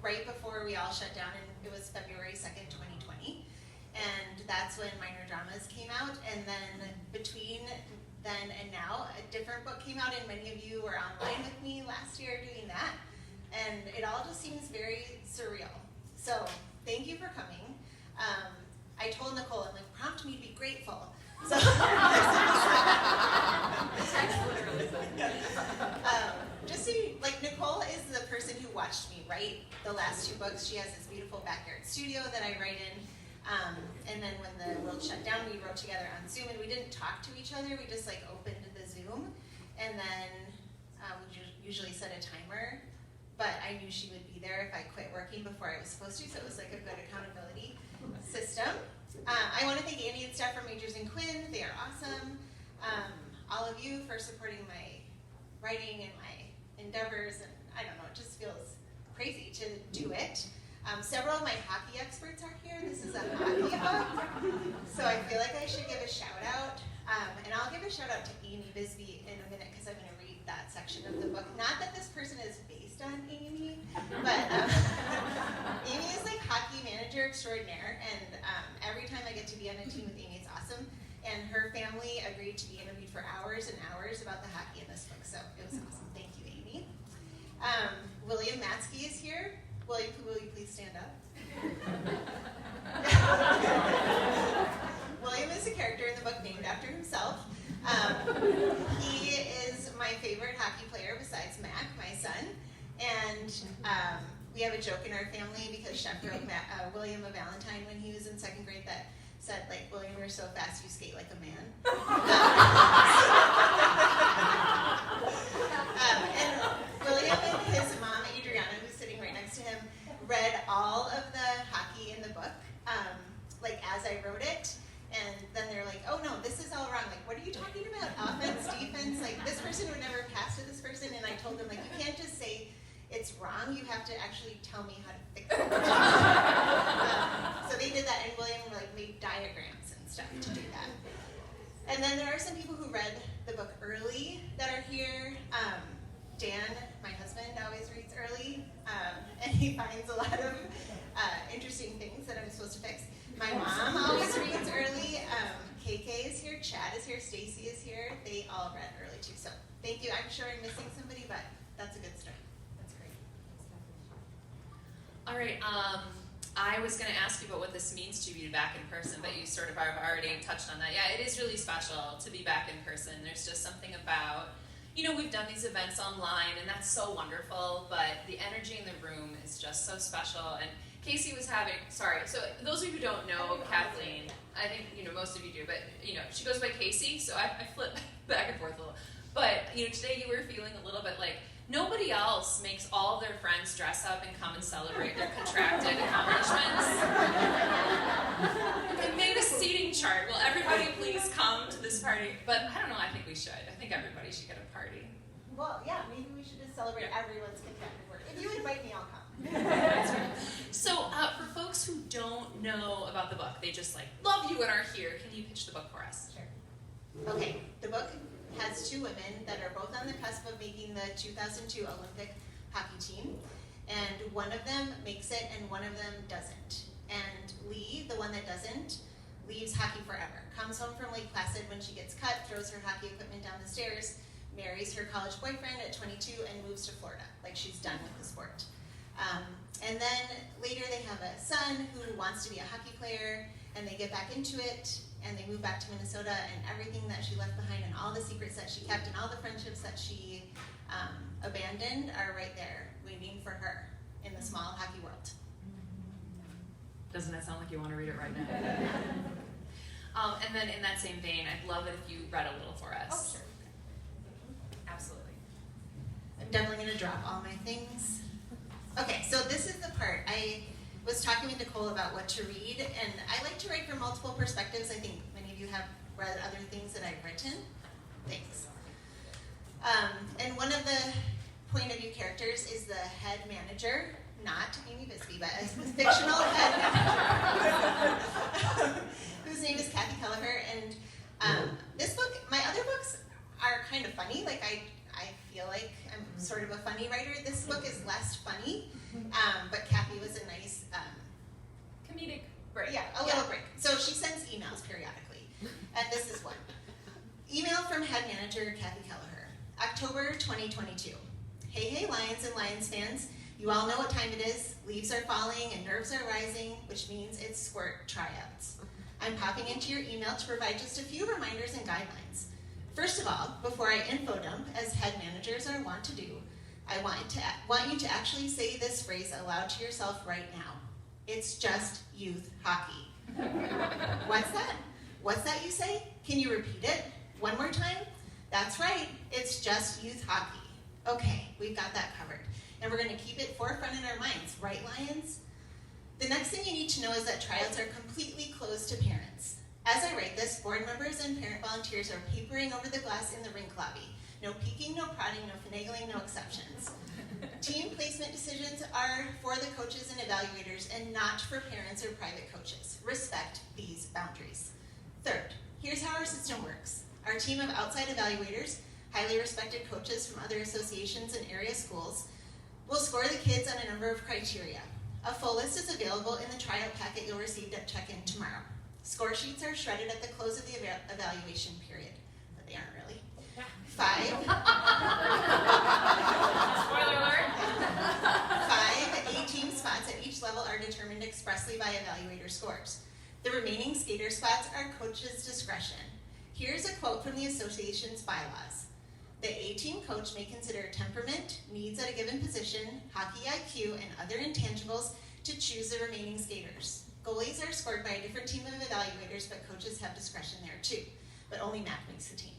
right before we all shut down, and it was February 2nd, 2020. And that's when Minor Dramas came out, and then between then and now, a different book came out, and many of you were online with me last year doing that. And it all just seems very surreal. So thank you for coming. I told Nicole, I'm like, prompt me to be grateful. So just so you, like, Nicole is the person who watched me write the last 2 books. She has this beautiful backyard studio that I write in. And then when the world shut down, we wrote together on Zoom, and we didn't talk to each other. We just like opened the Zoom, and then we usually set a timer. But I knew she would be there if I quit working before I was supposed to, so it was like a good accountability system. I want to thank Annie and Steph from Majors and Quinn. They are awesome. All of you for supporting my writing and my endeavors, and I don't know, it just feels crazy to do it. Several of my hockey experts are here. This is a hockey book, so I feel like I should give a shout out. And I'll give a shout out to Amy Bisbee in a minute because I'm going to read that section of the book. Not that this person is based on Amy, but Amy is like hockey manager extraordinaire, and every time I get to be on a team with Amy, it's awesome. And her family agreed to be interviewed for hours and hours about the hockey in this book, so it was awesome. Thank you, Amy. William Matsky is here. William, will you please stand up? William is a character in the book named after himself. He is my favorite hockey player besides Mac, my son. And we have a joke in our family because Chef wrote William a Valentine when he was in 2nd grade that said, like, William, you're so fast you skate like a man. And William and his mom, Adriana, who's sitting right next to him, read all of the hockey in the book, like as I wrote it. And then they're like, oh no, this is all wrong. Like, what are you talking about? Offense, defense, like this person would never pass to this person. And I told them, like, you can't just say it's wrong, you have to actually tell me how to fix it. So they did that, and William like made diagrams and stuff to do that. And then there are some people who read the book early that are here. Dan, my husband, always reads early, and he finds a lot of interesting things that I'm supposed to fix. My mom always reads early. KK is here, Chad is here, Stacy is here. They all read early too. So thank you. I'm sure I'm missing somebody, but that's a good start. That's great. All right. I was going to ask you about what this means to be back in person, but you sort of have already touched on that. Yeah, it is really special to be back in person. There's just something about, you know, we've done these events online, and that's so wonderful, but the energy in the room is just so special. And Casey was having, sorry, so those of you who don't know Kathleen, I think, you know, most of you do, but, you know, she goes by Casey, so I flip back and forth a little. But, you know, today you were feeling a little bit like, nobody else makes all their friends dress up and come and celebrate their contracted accomplishments. They made a seating chart. Will everybody please come to this party? But I don't know, I think we should. I think everybody should get a party. Well, yeah, maybe we should just celebrate everyone's contracted work. If you invite me, I'll come. That's right. So for folks who don't know about the book, they just like love you and are here, can you pitch the book for us? Sure. Okay, the book has 2 women that are both on the cusp of making the 2002 Olympic hockey team. And one of them makes it and one of them doesn't. And Lee, the one that doesn't, leaves hockey forever. Comes home from Lake Placid when she gets cut, throws her hockey equipment down the stairs, marries her college boyfriend at 22 and moves to Florida. Like, she's done with the sport. And then later they have a son who wants to be a hockey player, and they get back into it, and they move back to Minnesota, and everything that she left behind and all the secrets that she kept and all the friendships that she abandoned are right there waiting for her in the small hockey world. Doesn't that sound like you want to read it right now? And then in that same vein, I'd love it if you read a little for us. Oh, sure. Absolutely. I'm definitely going to drop all my things. Okay, so this is the part. I was talking with Nicole about what to read, and I like to write from multiple perspectives. I think many of you have read other things that I've written. Thanks. And one of the point of view characters is the head manager, not Amy Bisbee, but a fictional head manager, whose name is Kathy Kelleher. And this book, my other books are kind of funny. Like I feel like I'm sort of a funny writer. This book is less funny, But Kathy was a nice Comedic break. Yeah, a little break. So she sends emails periodically, and this is one. Email from head manager Kathy Kelleher, October 2022. Hey, Lions and Lions fans. You all know what time it is. Leaves are falling and nerves are rising, which means it's squirt tryouts. I'm popping into your email to provide just a few reminders and guidelines. First of all, before I info dump, as head managers are wont to do, I want you to actually say this phrase aloud to yourself right now. It's just youth hockey. What's that? What's that you say? Can you repeat it one more time? That's right, it's just youth hockey. Okay, we've got that covered. And we're going to keep it forefront in our minds, right, Lions? The next thing you need to know is that tryouts are completely closed to parents. As I write this, board members and parent volunteers are papering over the glass in the rink lobby. No peeking, no prodding, no finagling, no exceptions. Team placement decisions are for the coaches and evaluators and not for parents or private coaches. Respect these boundaries. Third, here's how our system works. Our team of outside evaluators, highly respected coaches from other associations and area schools, will score the kids on a number of criteria. A full list is available in the tryout packet you'll receive at check-in tomorrow. Score sheets are shredded at the close of the evaluation period, but they aren't really. 5. Spoiler alert. 5 A-team spots at each level are determined expressly by evaluator scores. The remaining skater spots are coach's discretion. Here's a quote from the association's bylaws. The A-team coach may consider temperament, needs at a given position, hockey IQ, and other intangibles to choose the remaining skaters. Goalies are scored by a different team of evaluators, but coaches have discretion there too. But only Mac makes the team.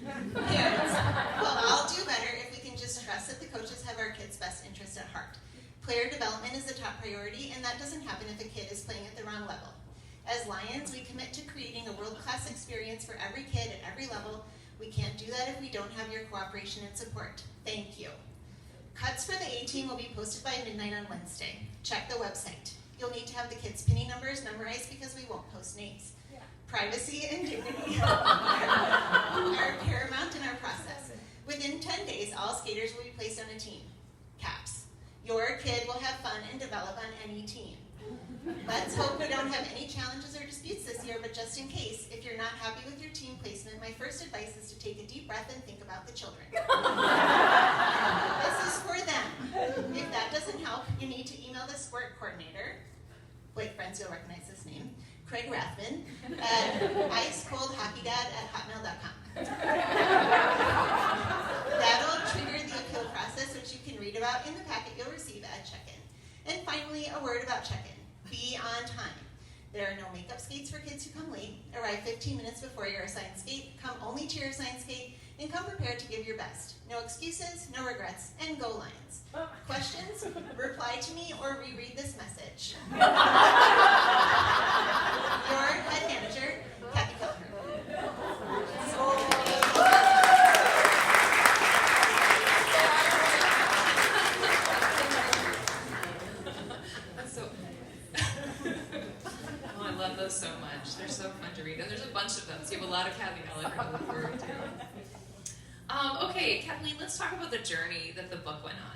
Parents will all do better if we can just trust that the coaches have our kids' best interest at heart. Player development is the top priority, and that doesn't happen if a kid is playing at the wrong level. As Lions, we commit to creating a world-class experience for every kid at every level. We can't do that if we don't have your cooperation and support. Thank you. Cuts for the A-team will be posted by midnight on Wednesday. Check the website. You'll need to have the kids' pinning numbers memorized because we won't post names. Yeah. Privacy and dignity are paramount in our process. Within 10 days, all skaters will be placed on a team. Caps. Your kid will have fun and develop on any team. Let's hope we don't have any challenges or disputes this year, but just in case, if you're not happy with your team placement, my first advice is to take a deep breath and think about the children. This is for them. If that doesn't help, you need to email the sport coordinator, Blake friends, you'll recognize this name, Craig Rathman, at icecoldhockeydad@hotmail.com. That'll trigger the appeal process, which you can read about in the packet you'll receive at check-in. And finally, a word about check-in. Be on time. There are no makeup skates for kids who come late. Arrive 15 minutes before your assigned skate. Come only to your assigned skate, and come prepared to give your best. No excuses, no regrets, and go Lions. Questions? Reply to me or reread this message. Your head manager, Kathy Kelleher. So much. They're so fun to read. And there's a bunch of them, so you have a lot of Kathy Kelleher to look forward to. Okay, Kathleen, let's talk about the journey that the book went on.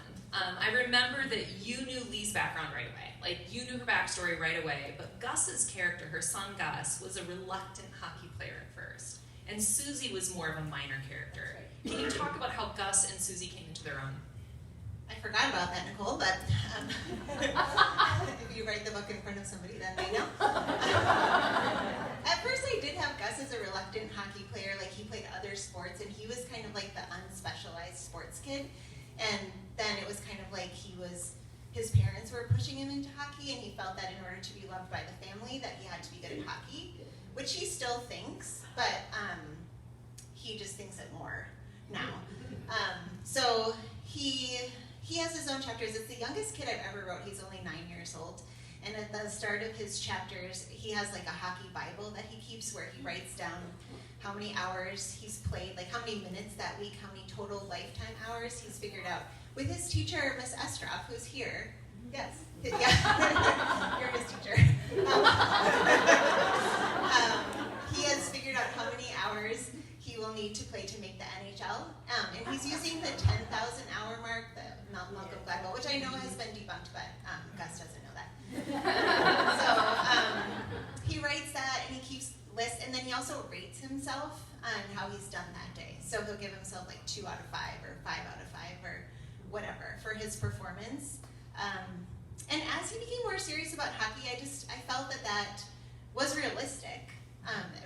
I remember that you knew Lee's background right away. Like, you knew her backstory right away, but Gus's character, her son Gus, was a reluctant hockey player at first. And Susie was more of a minor character. Can you talk about how Gus and Susie came into their own? I forgot about that, Nicole, but if you write the book in front of somebody, then they know. At first, I did have Gus as a reluctant hockey player. Like, he played other sports, and he was kind of like the unspecialized sports kid. And then it was kind of like his parents were pushing him into hockey, and he felt that in order to be loved by the family, that he had to be good at hockey, which he still thinks, but he just thinks it more now. So he has his own chapters. It's the youngest kid I've ever wrote. He's only 9 years old. And at the start of his chapters, he has like a hockey Bible that he keeps where he writes down how many hours he's played, like how many minutes that week, how many total lifetime hours he's figured out. With his teacher, Miss Estroff, who's here. Yes. Yeah. You're his teacher. He has figured out how many hours he will need to play to make the NHL. And he's using the 10,000 hour mark, the Malcolm Gladwell, which I know has been debunked, but Gus doesn't know that. So he writes that, and he keeps lists, and then he also rates himself on how he's done that day. So he'll give himself like 2 out of 5 or 5 out of 5 or whatever for his performance. And as he became more serious about hockey, I felt that was realistic.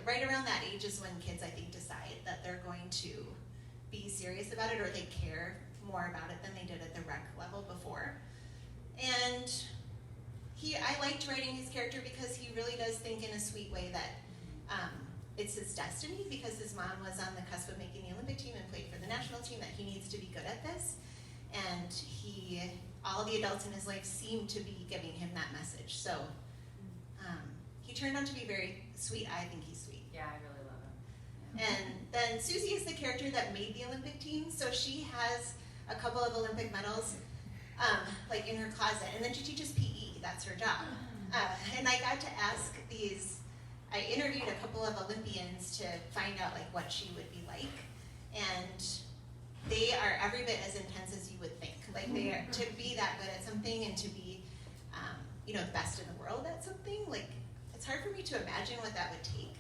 Right around that age is when kids, I think, decide that they're going to be serious about it, or they care more about it than they did at the rec level before. And I liked writing his character because he really does think in a sweet way that it's his destiny, because his mom was on the cusp of making the Olympic team and played for the national team, that he needs to be good at this. And all the adults in his life seem to be giving him that message. So he turned out to be very sweet. I think he's sweet. Yeah, I really love him. Yeah. And then Susie is the character that made the Olympic team. So she has a couple of Olympic medals like in her closet. And then she teaches PE. That's her job. And I got to ask I interviewed a couple of Olympians to find out like what she would be like. And they are every bit as intense as you would think. Like they are, to be that good at something and to be, the best in the world at something, like it's hard for me to imagine what that would take.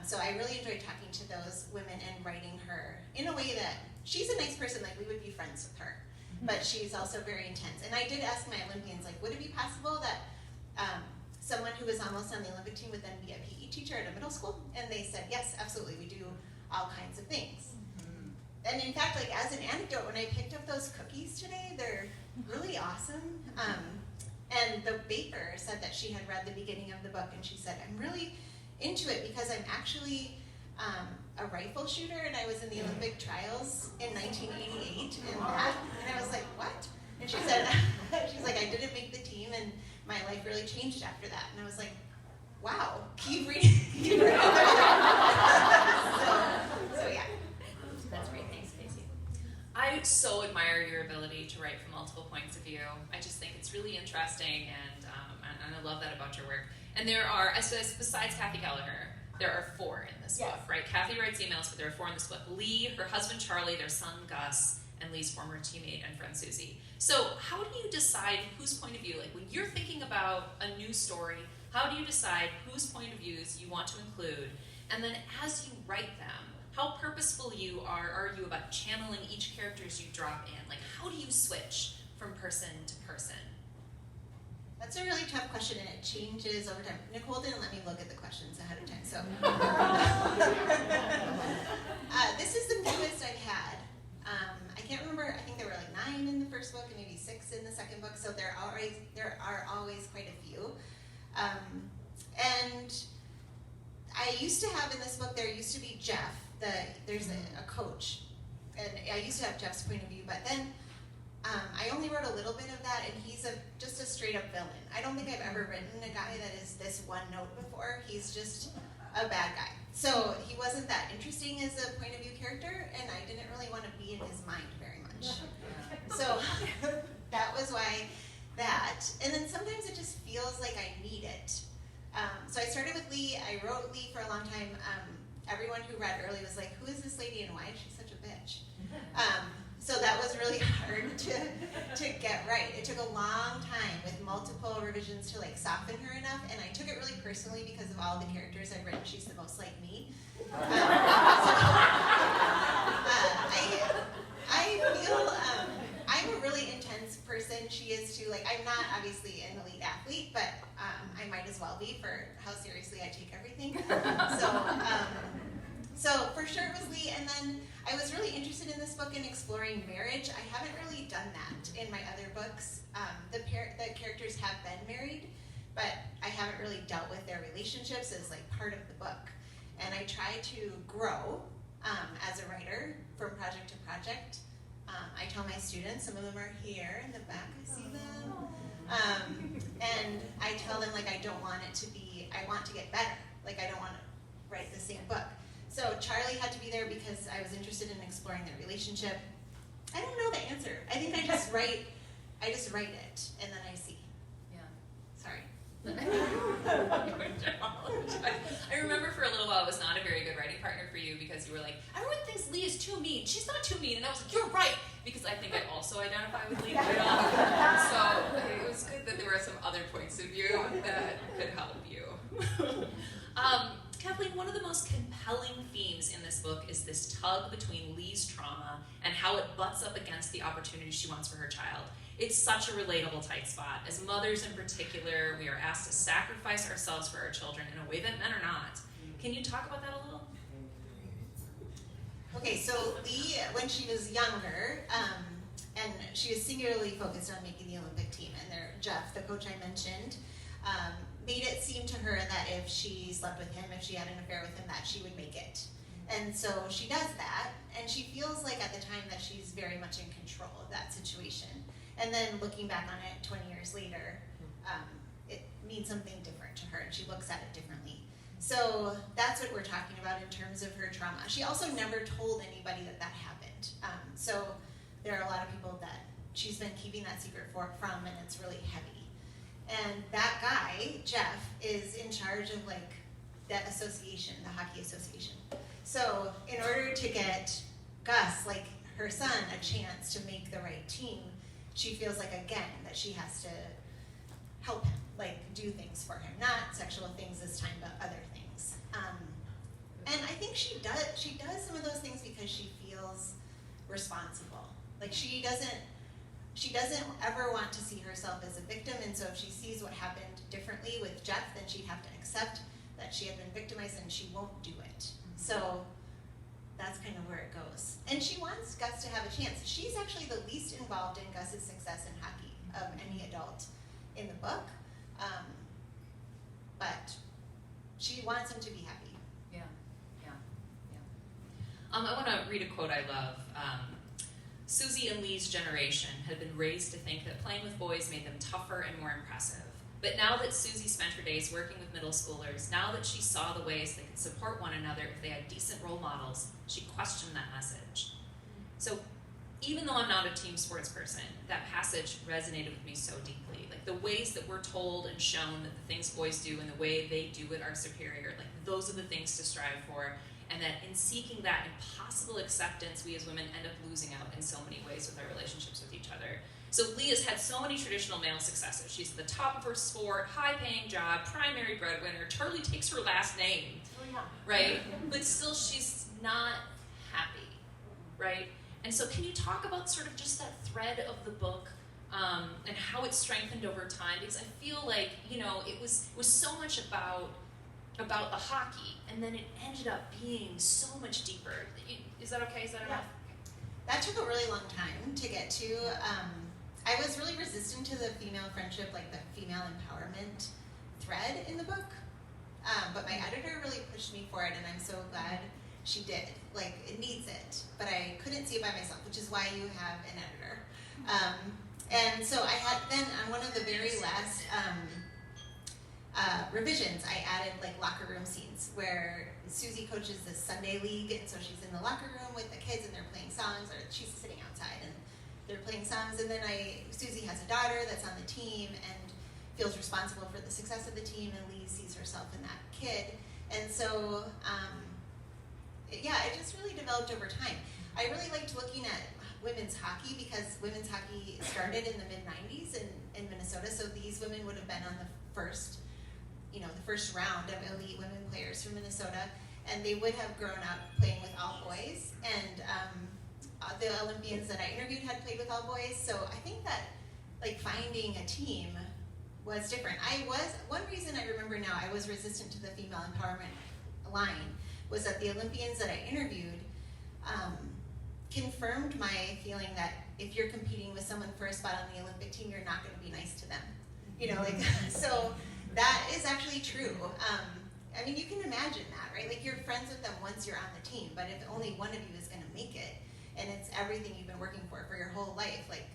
So I really enjoyed talking to those women and writing her in a way that she's a nice person, like we would be friends with her, but she's also very intense. And I did ask my Olympians, like, would it be possible that someone who was almost on the Olympic team would then be a PE teacher at a middle school? And they said, yes, absolutely, we do all kinds of things. And in fact, like as an anecdote, when I picked up those cookies today, they're really awesome. And the baker said that she had read the beginning of the book, and she said, I'm really into it because I'm actually a rifle shooter, and I was in the Olympic trials in 1988 and that. And I was like, what? And she said, she's like, I didn't make the team, and my life really changed after that. And I was like, wow, keep reading. Keep reading. So yeah. That's great. Thanks, Casey. I so admire your ability to write from multiple points of view. I just think it's really interesting, and I love that about your work. And there are, besides Kathy Gallagher, there are 4 in this book, right? Kathy writes emails, but there are 4 in this book. Lee, her husband Charlie, their son Gus, and Lee's former teammate and friend Susie. So how do you decide whose point of view, like when you're thinking about a new story, how do you decide whose point of views you want to include? And then as you write them, how purposeful are you about channeling each character as you drop in? Like, how do you switch from person to person? That's a really tough question, and it changes over time. Nicole didn't let me look at the questions ahead of time, so. This is the newest I've had. I can't remember, I think there were like 9 in the first book and maybe 6 in the second book, so there are always quite a few. And I used to have in this book, there used to be Jeff, there's a coach, and I used to have Jeff's point of view, but then I only wrote a little bit of that, and he's just a straight up villain. I don't think I've ever written a guy that is this one note before. He's just a bad guy. So he wasn't that interesting as a point of view character, and I didn't really want to be in his mind very much. So that was why that. And then sometimes it just feels like I need it. So I started with Lee. I wrote Lee for a long time. Everyone who read early was like, who is this lady and why is she such a bitch? So that was really hard to get right. It took a long time with multiple revisions to like soften her enough, and I took it really personally because of all the characters I've written. She's the most like me. I feel I'm a really intense person. She is too. Like I'm not obviously an elite athlete, but I might as well be for how seriously I take everything. So for sure it was Lee, and then I was really interested in this book in exploring marriage. I haven't really done that in my other books. The characters have been married, but I haven't really dealt with their relationships as like part of the book. And I try to grow as a writer from project to project. I tell my students, some of them are here in the back, I see them. And I tell them like I want to get better. Like I don't want to write the same book. So Charlie had to be there because I was interested in exploring their relationship. I don't know the answer. I think I just write it, and then I see. Yeah. Sorry. I remember for a little while it was not a very good writing partner for you because you were like, everyone thinks Lee is too mean. She's not too mean. And I was like, you're right. Because I think I also identify with Lee quite often. So it was good that there were some other points of view that could help you. Kathleen, one of the most compelling themes in this book is this tug between Lee's trauma and how it butts up against the opportunities she wants for her child. It's such a relatable tight spot. As mothers in particular, we are asked to sacrifice ourselves for our children in a way that men are not. Can you talk about that a little? Okay, so Lee, when she was younger, and she was singularly focused on making the Olympic team, and Jeff, the coach I mentioned, made it seem to her that if she slept with him, if she had an affair with him, that she would make it. And so she does that, and she feels like at the time that she's very much in control of that situation. And then looking back on it 20 years later, it means something different to her, and she looks at it differently. So that's what we're talking about in terms of her trauma. She also never told anybody that happened. So there are a lot of people that she's been keeping that secret from, and it's really heavy. And that guy, Jeff, is in charge of like that association, the hockey association. So in order to get Gus, like her son, a chance to make the right team, she feels like, again, that she has to help him, like do things for him, not sexual things this time, but other things. And I think she does some of those things because she feels responsible. Like she doesn't ever want to see herself as a victim, and so if she sees what happened differently with Jeff, then she'd have to accept that she had been victimized and she won't do it. So that's kind of where it goes. And she wants Gus to have a chance. She's actually the least involved in Gus's success in hockey of any adult in the book. But she wants him to be happy. Yeah. I want to read a quote I love. Susie and Lee's generation had been raised to think that playing with boys made them tougher and more impressive. But now that Susie spent her days working with middle schoolers, now that she saw the ways they could support one another if they had decent role models, she questioned that message. So even though I'm not a team sports person, that passage resonated with me so deeply. Like the ways that we're told and shown that the things boys do and the way they do it are superior, like those are the things to strive for. And that in seeking that impossible acceptance, we as women end up losing out in so many ways with our relationships with each other. So Leah's had so many traditional male successes. She's at the top of her sport, high-paying job, primary breadwinner, totally takes her last name, right? But still she's not happy, right? And so can you talk about sort of just that thread of the book and how it's strengthened over time? Because I feel like, it was so much about the hockey, and then it ended up being so much deeper. Is that okay? Is that enough? That took a really long time to get to. I was really resistant to the female friendship, like the female empowerment thread in the book. But my editor really pushed me for it, and I'm so glad she did. Like, it needs it. But I couldn't see it by myself, which is why you have an editor. And so I had then on one of the very last revisions, I added like locker room scenes where Susie coaches this Sunday league, and so she's in the locker room with the kids and they're playing songs, or she's sitting outside and they're playing songs, and then Susie has a daughter that's on the team and feels responsible for the success of the team, and Lee sees herself in that kid. And so, it just really developed over time. I really liked looking at women's hockey because women's hockey started in the mid-90s in Minnesota, so these women would have been on the first round of elite women players from Minnesota, and they would have grown up playing with all boys, and the Olympians that I interviewed had played with all boys, so I think that like finding a team was different. One reason I remember now I was resistant to the female empowerment line was that the Olympians that I interviewed confirmed my feeling that if you're competing with someone for a spot on the Olympic team, you're not going to be nice to them. So that is actually true. I mean, you can imagine that, right? Like, you're friends with them once you're on the team, but if only one of you is going to make it, and it's everything you've been working for your whole life, like,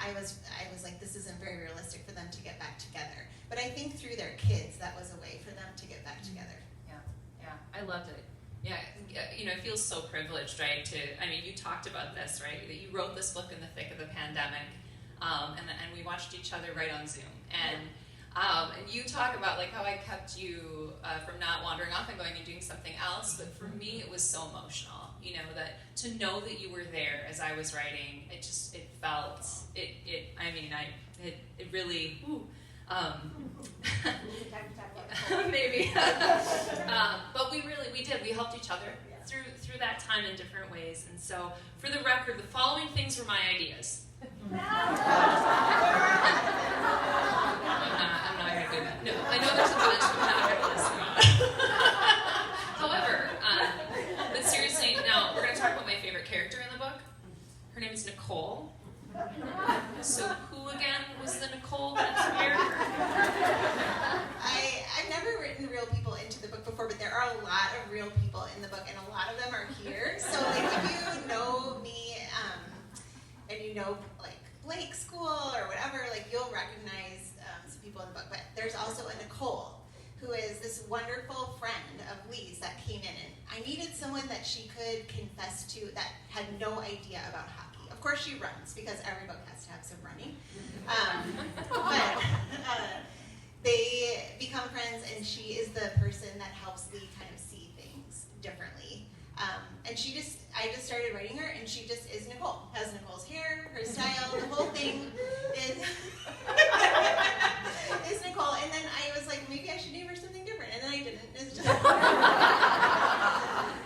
I was like, this isn't very realistic for them to get back together. But I think through their kids, that was a way for them to get back together. Yeah, I loved it. Yeah, it feels so privileged, right? You talked about this, right? That you wrote this book in the thick of the pandemic, and we watched each other right on Zoom. And you talk about like how I kept you from not wandering off and going and doing something else, but for me it was so emotional, you know, that to know that you were there as I was writing, it really, maybe. But we helped each other through that time in different ways. And so, for the record, the following things were my ideas. I'm not going to do that. No, I know there's a bunch, but I'm not going to listen. However, but seriously, now we're going to talk about my favorite character in the book. Her name is Nicole. So who again was the Nicole that's here? I've never written real people into the book before, but there are a lot of real people in the book, and a lot of them are here. So like if you know me, and you know like Blake School or whatever, like you'll recognize some people in the book. But there's also a Nicole, who is this wonderful friend of Lee's that came in, and I needed someone that she could confess to that had no idea about hockey. Of course she runs, because every book has to have some running. But they become friends, and she is the person that helps Lee kind of see things differently. And I just started writing her, and she just is Nicole. Has Nicole's hair, her style, the whole thing is is Nicole. And then I was like, maybe I should name her something different, and then I didn't. It's just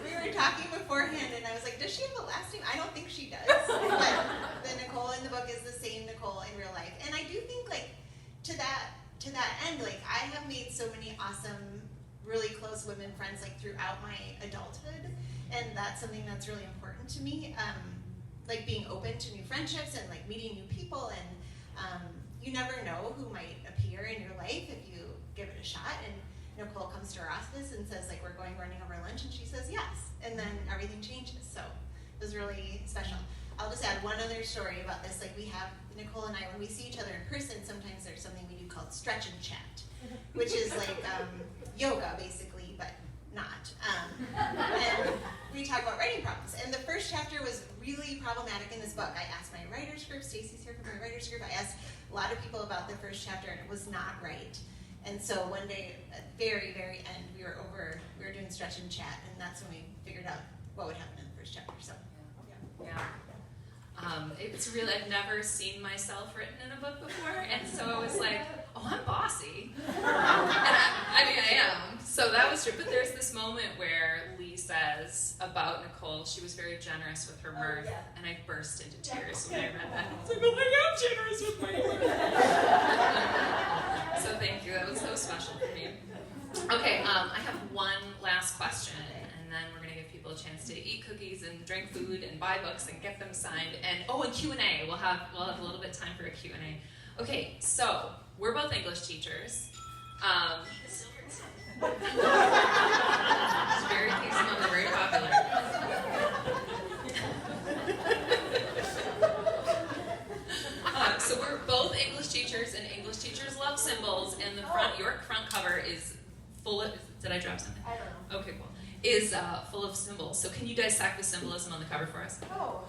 we were talking beforehand, and I was like, does she have a last name? I don't think she does. But the Nicole in the book is the same Nicole in real life. And I do think like to that end, like I have made so many awesome, really close women friends like throughout my adulthood, and that's something that's really important to me. Like being open to new friendships and like meeting new people, and you never know who might appear in your life if you give it a shot. And Nicole comes to our office and says like, we're going running over lunch, and she says yes, and then everything changes. So it was really special. I'll just add one other story about this. Like we have, Nicole and I, when we see each other in person, sometimes there's something we do called stretch and chat, which is like yoga basically, but not. And we talk about writing problems. And the first chapter was really problematic in this book. I asked my writer's group, Stacy's here from my writer's group, I asked a lot of people about the first chapter, and it was not right. And so one day, at the very, very end, we were doing stretch and chat, and that's when we figured out what would happen in the first chapter. So, yeah. It's really, I've never seen myself written in a book before, and so I was like, oh, I'm bossy. And I mean, I am. So that was true. But there's this moment where Lee says about Nicole, she was very generous with her mirth, and I burst into tears when I read that. I was like, oh, I am generous with my mirth. So thank you. That was so special for me. Okay, I have one last question, and then we're going to give people a chance to eat cookies and drink food and buy books and get them signed. And Q&A. We'll have a little bit of time for a Q&A. Okay, so we're both English teachers. It's very seasonal, they're very popular. So we're both English teachers, and English teachers love symbols, and your front cover is full of, did I drop something? I don't know. Okay, cool. Is full of symbols. So can you dissect the symbolism on the cover for us? Oh.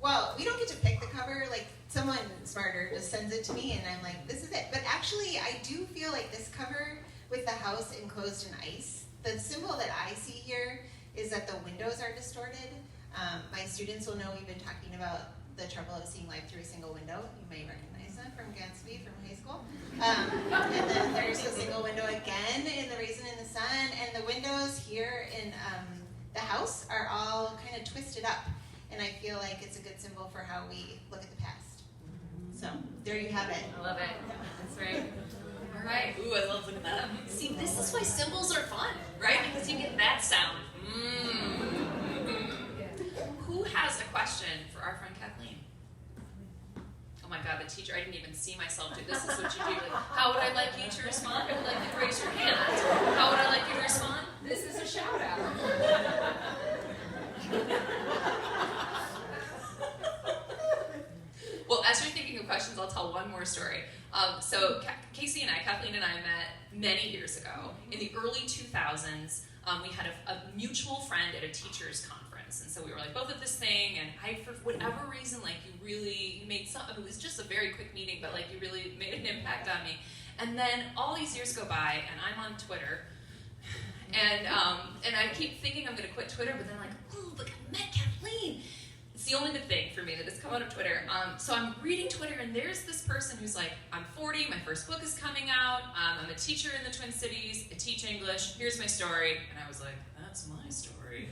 well, we don't get to pick the cover. Like someone smarter just sends it to me, and I'm like, this is it. But actually, I do feel like this cover with the house enclosed in ice, the symbol that I see here is that the windows are distorted. My students will know we've been talking about the trouble of seeing life through a single window. You may recognize that from Gatsby from high school. And then there's the single window again in The Raisin in the Sun, and the windows here in the house are all kind of twisted up. And I feel like it's a good symbol for how we look at the past. So there you have it. I love it. That's right. All right. Ooh, I love looking that up. See, this is why symbols are fun, right? Because you get that sound. Who has a question for our friend Kathleen? Oh my God, the teacher, I didn't even see myself do this. This is what you do. Like, how would I like you to respond? I would like you to raise your hand. How would I like you to respond? This is a shout out. Well, as you're thinking of questions, I'll tell one more story. So Kathleen and I met many years ago in the early 2000s. we had a mutual friend at a teacher's conference, and so we were like both at this thing, and I, for whatever reason, like you made some, it was just a very quick meeting, but like you really made an impact on me. And then all these years go by, and I'm on Twitter, and I keep thinking I'm gonna quit Twitter, but then like, oh, look, I met Kathleen. It's the only good thing for me that has come out of Twitter. So I'm reading Twitter, and there's this person who's like, I'm 40, my first book is coming out, I'm a teacher in the Twin Cities, I teach English, here's my story. And I was like, that's my story.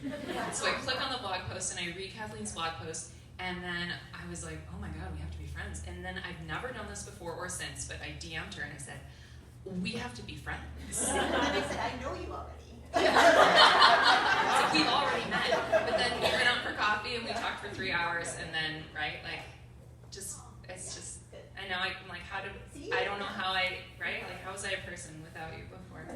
So I click on the blog post, and I read Kathleen's blog post, and then I was like, oh my God, we have to be friends. And then I've never done this before or since, but I DM'd her, and I said, we have to be friends. And then I said, I know you already. So we've already met, but then we went out for coffee and we talked for 3 hours, and then it's just I know I'm like, I don't know how how was I a person without you before?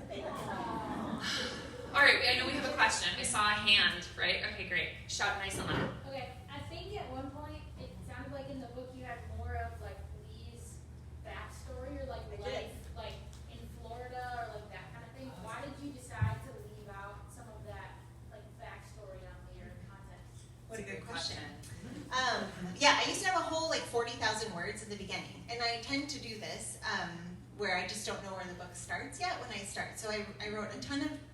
All right, I know we have a question. I saw a hand, right? Okay, great. Shout nice and loud. Okay, I think at one point it sounded like in the book you had more of like Lee's backstory or like life, like in Florida or like that kind of thing. Why did you decide to leave out some of that like backstory on your content? What a good question. Yeah, I used to have a whole like 40,000 words in the beginning, and I tend to do this where I just don't know where the book starts yet when I start. So I wrote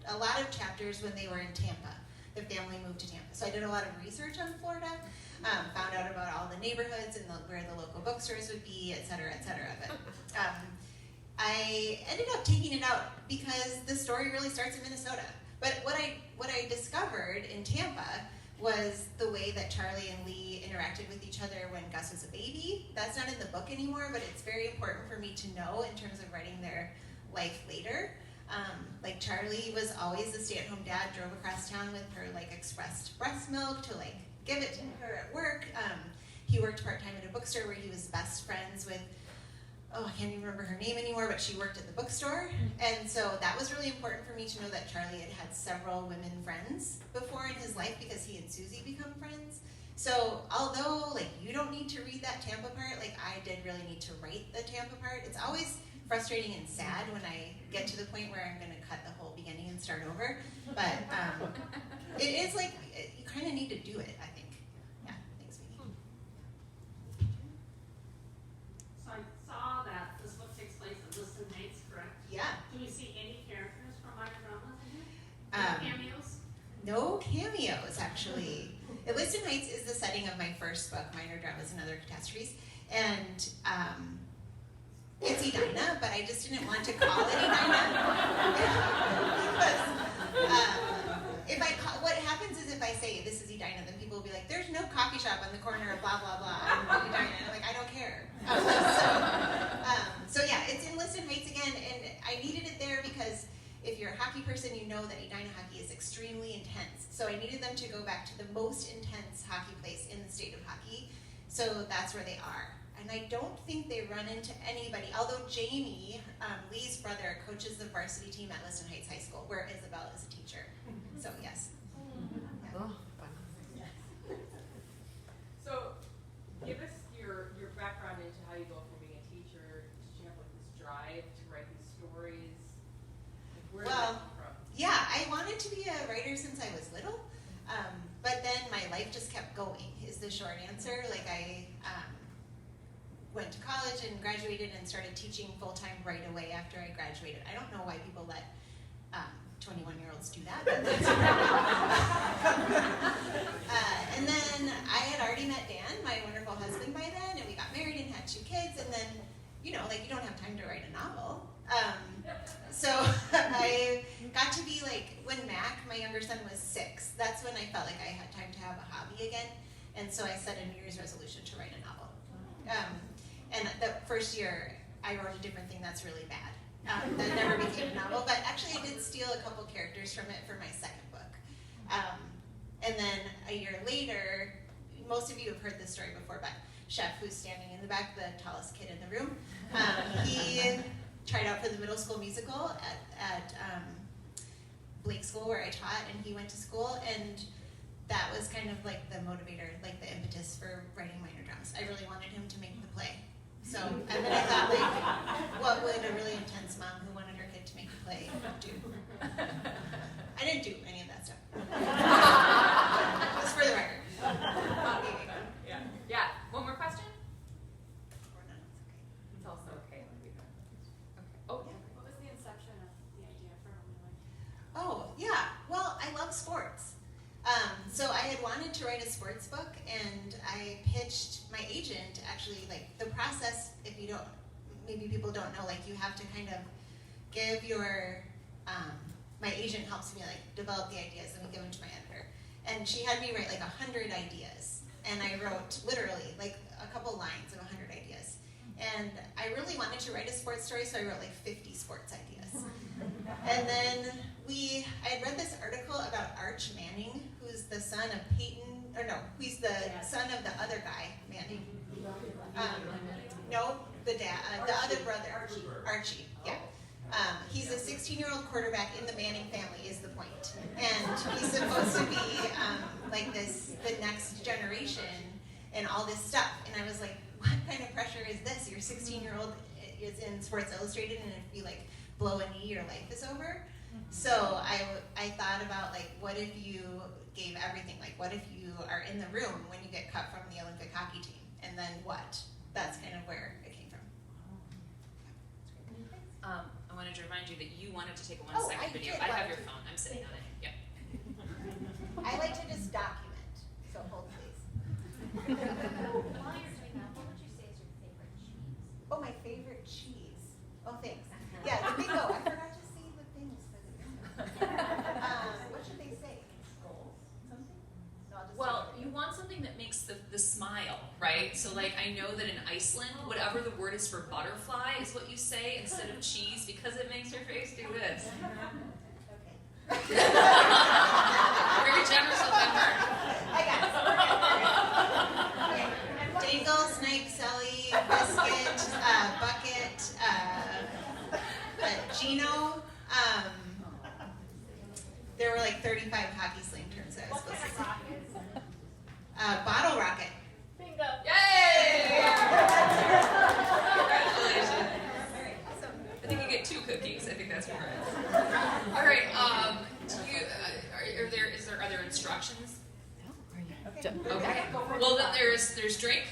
a lot of chapters when they were in Tampa. The family moved to Tampa, so I did a lot of research on Florida, found out about all the neighborhoods and where the local bookstores would be, et cetera, et cetera. But I ended up taking it out because the story really starts in Minnesota. But what I discovered in Tampa was the way that Charlie and Lee interacted with each other when Gus was a baby. That's not in the book anymore, but it's very important for me to know in terms of writing their life later. Like Charlie was always a stay-at-home dad, drove across town with her like expressed breast milk to like give it to her at work. He worked part-time at a bookstore where he was best friends with, I can't even remember her name anymore, but she worked at the bookstore. And so that was really important for me to know that Charlie had several women friends before in his life because he and Susie become friends. So although like you don't need to read that Tampa part, like I did really need to write the Tampa part. It's always frustrating and sad when I get to the point where I'm going to cut the whole beginning and start over. But it is like, you kind of need to do it, I think. Yeah, thanks, Vicky. So I saw that this book takes place in Liston Heights, correct? Yeah. Do we see any characters from Modern Dramas in here? Cameos? No cameos, actually. Liston Heights is the setting of my first book, Minor Dramas and Other Catastrophes. And it's Edina, but I just didn't want to call it Edina. What happens is if I say this is Edina, then people will be like, there's no coffee shop on the corner of blah, blah, blah. I'm Edina. And I'm like, I don't care. So yeah, it's in Liston Heights again, and I needed it there because if you're a hockey person, you know that Edina hockey is extremely intense. So I needed them to go back to the most intense hockey place in the state of hockey. So that's where they are. And I don't think they run into anybody, although Jamie, Lee's brother, coaches the varsity team at Liston Heights High School, where Isabel is a teacher. So yes. Yeah. So give us your background into how you go from being a teacher. Did you have like this drive to write these stories? Like, where did that come from? Yeah, I wanted to be a writer since I was little, but then my life just kept going, is the short answer. Like I went to college and graduated and started teaching full-time right away after I graduated. I don't know why people let 21-year-olds do that, but that's and then I had already met Dan, my wonderful husband, by then, and we got married and had 2 kids, and then, you don't have time to write a novel. So I got to be like, when Mac, my younger son, was 6, that's when I felt like I had time to have a hobby again, and so I set a New Year's resolution to write a novel. And the first year, I wrote a different thing that's really bad. That never became a novel, but actually I did steal a couple characters from it for my second book. And then a year later, most of you have heard this story before, but Chef, who's standing in the back, the tallest kid in the room, he tried out for the middle school musical at Blake School where I taught, and he went to school, and that was kind of like the motivator, like the impetus for writing Minor Dramas. I really wanted him to make the play. So, and then I thought, like, what would a really intense mom who wanted her kid to make the play do? I didn't do sports. So I had wanted to write a sports book, and I pitched my agent, actually, like, the process, if you don't, maybe people don't know, like, you have to kind of give your, my agent helps me, like, develop the ideas, and we give them to my editor. And she had me write, like, 100 ideas, and I wrote, literally, like, a couple lines of 100 ideas. And I really wanted to write a sports story, so I wrote, like, 50 sports ideas. And then I had read this article about Arch Manning, who's the son of he's the son of the other guy, Manning. No, the dad, the other brother, Archie, yeah. He's a 16-year-old quarterback in the Manning family, is the point. And he's supposed to be like the next generation and all this stuff. And I was like, what kind of pressure is this? Your 16-year-old is in Sports Illustrated, and if you like blow a knee, your life is over. So I thought about, like, what if you gave everything? Like, what if you are in the room when you get cut from the Olympic hockey team? And then what? That's kind of where it came from. I wanted to remind you that you wanted to take a Oh, 1-second I video. did I have want your to. phone. I'm sitting on it. Yeah. I like to just document, so hold please. While you're doing that, what would you say is your favorite cheese? Oh, my favorite cheese. Oh, thanks. Yeah, the bingo. I forgot to say the things for the bingo. What should they say? Goals? Something? No, I'll just Well, say you want something that makes the smile, right? So, like, I know that in Iceland, whatever the word is for butterfly is what you say instead of cheese, because it makes your face do this. Okay. Very generous with that word. I got it. We're good. Okay. Dangle, Snipe, Sully, Biscuit, Bucket, Gino. There were like 35 hockey slang terms that I was What supposed kind to of say. rocket? Bottle rocket. Bingo. Yay! Congratulations. Awesome. I think you get 2 cookies. I think that's correct. All right. Are there instructions? Okay. Okay. Well, then there's drink.